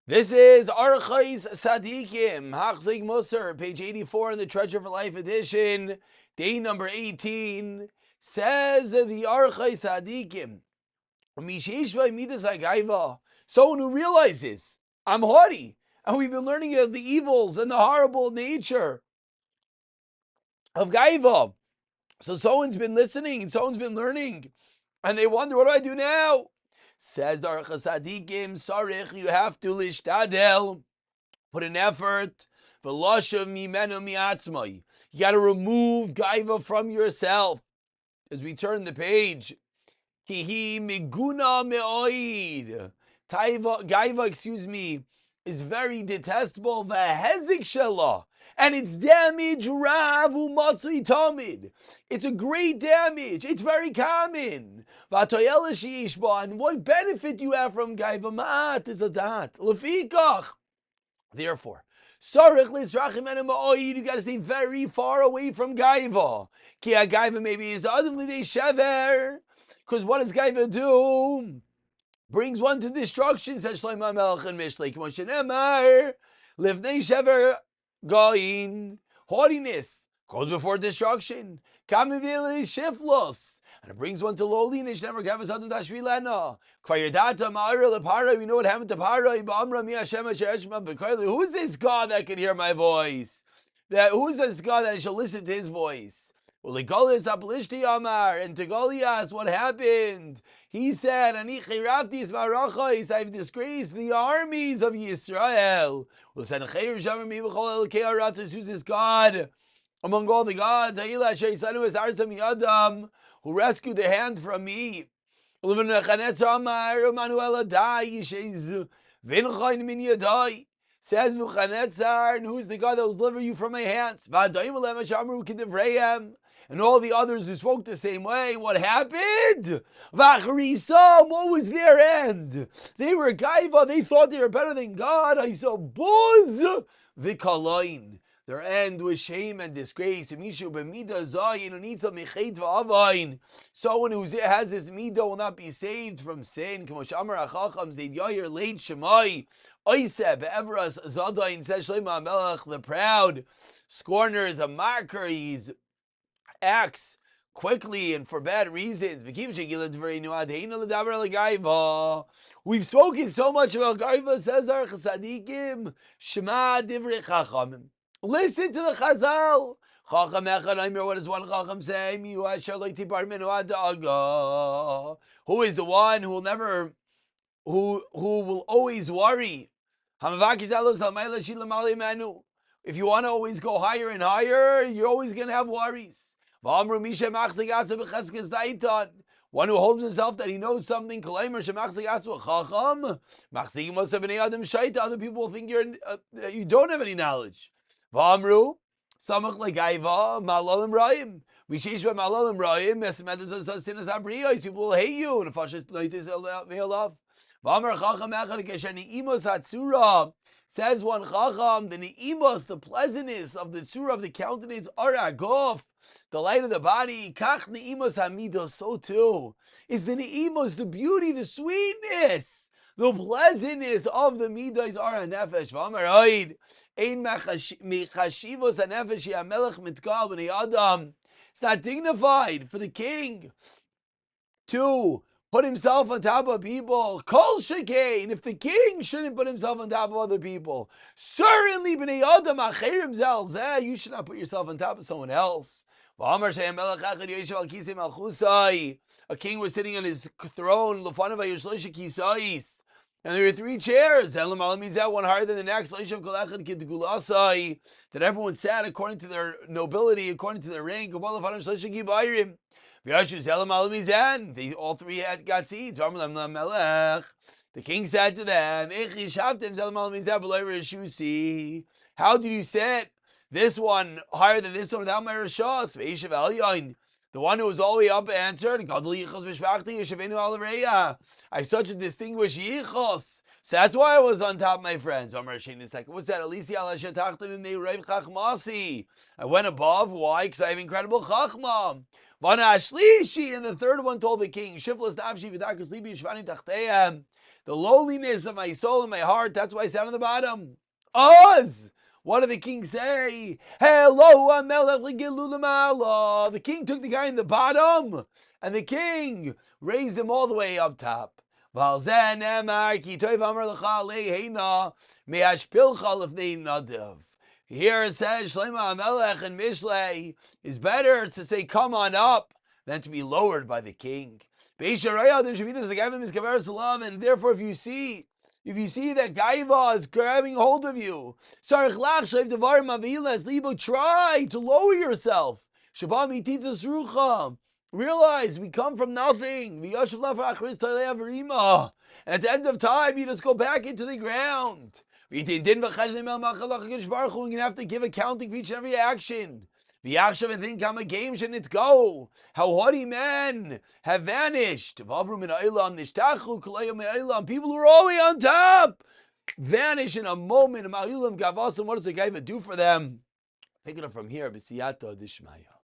This is Orchos Tzadikim, Hachzek Musar, page 84 in the Treasure for Life edition, day number 18, says the Orchos Tzadikim, someone who realizes, I'm haughty, and we've been learning of the evils and the horrible nature of Gaiva. So someone's been listening, someone's been learning, and they wonder, what do I do now? Says Orchos Tzadikim, Sarich, you have to lishtadel, put an effort. V'lashav mimenu miatzmai. You got to remove gaiva from yourself. As we turn the page, kihi miguna me'oid. Gaiva, is very detestable. V'hezik shela. And it's damage rav umatzui tamid. It's a great damage. It's very common. And what benefit do you have from gaiva? Mat is a dat. Lefikach. Therefore, you got to stay very far away from gaiva. Ki gaiva maybe is adamly shever. Because what does gaiva do? Brings one to destruction. Says Shlomo Melech and Mishlei. K'mo shenemar livnei shever gain. Haughtiness goes before destruction. Kamivili shiflos. And it brings one to lowliness. Never gave us other dashvilena. Kvayerdata ma'ira lepara. We know what happened to Para. Ba'amra mi Hashem ashereshma b'koyli. Who's this God that can hear my voice? Who's this God that I shall listen to his voice? Well, Goliath Aplishti Amar, and to Goliath, what happened? He said, I've disgraced the armies of Yisrael. Who's this God among all the gods? Who rescued their hand from me. Says Vuchanetzar, and who's the God that will deliver you from my hands? And all the others who spoke the same way, what happened? What was their end? They were gaiva, they thought they were better than God. I saw buzz v'kalain. Their end was shame and disgrace. Someone who has this midah will not be saved from sin. Says Shlomo Melech, the proud scorner is a marker. He's acts quickly and for bad reasons. We've spoken so much about gaiva, says Orchos Tzadikim. Shema divrei chachamim. Listen to the Chazal. Chacham echad omer. What does one Chacham say? Who is the one who will never, who will always worry? If you want to always go higher and higher, you're always going to have worries. One who holds himself that he knows something, other people will think you don't have any knowledge. V'amru, samach legaiva, malalim ra'im. Vishesh malalim ra'im, sinas abriyos. People will hate you. And fashis noitis ve'alav. V'amar chacham echad keshani imos hatzura. Says one chacham, the ne'imos, the pleasantness of the tzura of the countenance, aragof, the light of the body. Kach ne'imos hamidos, so too is the ne'imos, the beauty, the sweetness. The pleasantness of the midas are a nefesh. V'amaroid ein mechashivos a nefesh yamelech mitkal b'nei adam. It's not dignified for the king to put himself on top of people. Kol shekain, if the king shouldn't put himself on top of other people, certainly b'nei adam acherim zelzeh, you should not put yourself on top of someone else. A king was sitting on his throne, and there were 3 chairs, one higher than the next, that everyone sat according to their nobility, according to their rank. All 3 got seats. The king said to them, how do you sit this one higher than this one without my rishos? The one who was all the way up answered, I have such a distinguished yichos. So that's why I was on top, my friends. What's that? I went above. Why? Because I have incredible chachma. And the third one told the king, the lowliness of my soul and my heart. That's why I sat on the bottom. Oz! What did the king say? Hello, the king took the guy in the bottom, and the king raised him all the way up top. Here it says, Shlomo HaMelech and Mishlei, is better to say, come on up, than to be lowered by the king. And therefore, if you see that Gaiva is grabbing hold of you, try to lower yourself. Realize we come from nothing. And at the end of time, you just go back into the ground. We're going to have to give accounting for each and every action. And think how games and it's go. How haughty men have vanished. People who are always on top vanish in a moment. What does the guy do for them? Pick it up from here.